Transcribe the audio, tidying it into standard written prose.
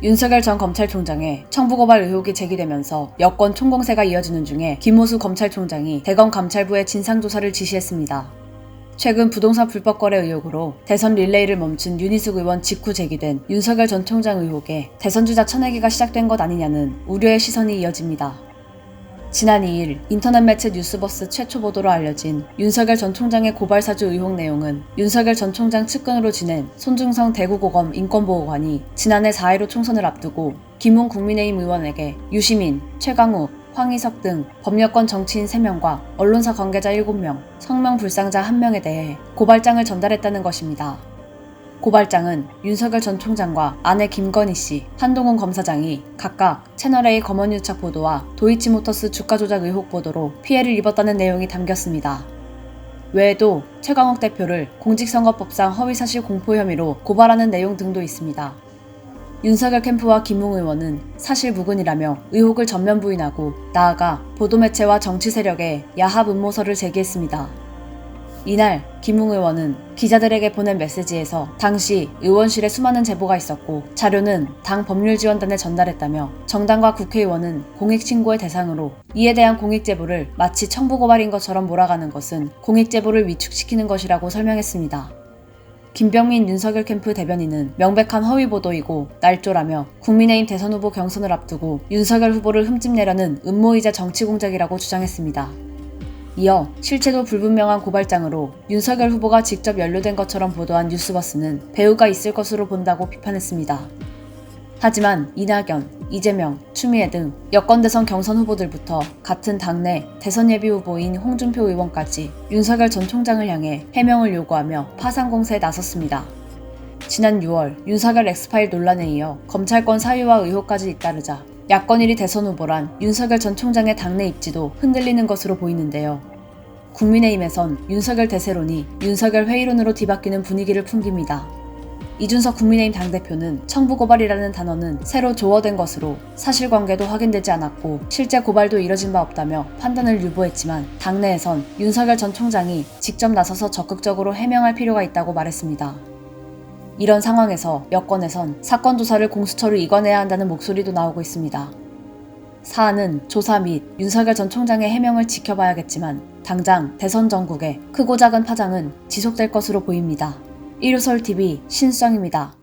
윤석열 전 검찰총장의 청부고발 의혹이 제기되면서 여권 총공세가 이어지는 중에 김호수 검찰총장이 대검 감찰부에 진상조사를 지시했습니다. 최근 부동산 불법 거래 의혹으로 대선 릴레이를 멈춘 윤희숙 의원 직후 제기된 윤석열 전 총장 의혹에 대선주자 쳐내기가 시작된 것 아니냐는 우려의 시선이 이어집니다. 지난 2일 인터넷 매체 뉴스버스 최초 보도로 알려진 윤석열 전 총장의 고발사주 의혹 내용은 윤석열 전 총장 측근으로 지낸 손중성 대구고검 인권보호관이 지난해 4.15 총선을 앞두고 김웅 국민의힘 의원에게 유시민, 최강욱, 황희석 등 법여권 정치인 3명과 언론사 관계자 7명, 성명 불상자 1명에 대해 고발장을 전달했다는 것입니다. 고발장은 윤석열 전 총장과 아내 김건희 씨, 한동훈 검사장이 각각 채널A 검언유착 보도와 도이치모터스 주가 조작 의혹 보도로 피해를 입었다는 내용이 담겼습니다. 외에도 최강욱 대표를 공직선거법상 허위사실 공포 혐의로 고발하는 내용 등도 있습니다. 윤석열 캠프와 김웅 의원은 사실 무근이라며 의혹을 전면 부인하고 나아가 보도매체와 정치 세력에 야합 음모설을 제기했습니다. 이날 김웅 의원은 기자들에게 보낸 메시지에서 당시 의원실에 수많은 제보가 있었고 자료는 당 법률지원단에 전달했다며 정당과 국회의원은 공익신고의 대상으로 이에 대한 공익제보를 마치 청부고발인 것처럼 몰아가는 것은 공익제보를 위축시키는 것이라고 설명했습니다. 김병민 윤석열 캠프 대변인은 명백한 허위보도이고 날조라며 국민의힘 대선 후보 경선을 앞두고 윤석열 후보를 흠집내려는 음모이자 정치공작이라고 주장했습니다. 이어 실체도 불분명한 고발장으로 윤석열 후보가 직접 연루된 것처럼 보도한 뉴스버스는 배후가 있을 것으로 본다고 비판했습니다. 하지만 이낙연, 이재명, 추미애 등 여권 대선 경선 후보들부터 같은 당내 대선 예비 후보인 홍준표 의원까지 윤석열 전 총장을 향해 해명을 요구하며 파상 공세에 나섰습니다. 지난 6월 윤석열 엑스파일 논란에 이어 검찰권 사유화 의혹까지 잇따르자 야권 1위 대선 후보란 윤석열 전 총장의 당내 입지도 흔들리는 것으로 보이는데요. 국민의힘에선 윤석열 대세론이 윤석열 회의론으로 뒤바뀌는 분위기를 풍깁니다. 이준석 국민의힘 당대표는 청부고발이라는 단어는 새로 조어된 것으로 사실관계도 확인되지 않았고 실제 고발도 이뤄진 바 없다며 판단을 유보했지만 당내에선 윤석열 전 총장이 직접 나서서 적극적으로 해명할 필요가 있다고 말했습니다. 이런 상황에서 여권에선 사건 조사를 공수처로 이관해야 한다는 목소리도 나오고 있습니다. 사안은 조사 및 윤석열 전 총장의 해명을 지켜봐야겠지만 당장 대선 전국에 크고 작은 파장은 지속될 것으로 보입니다. 1호서울TV 신수정입니다.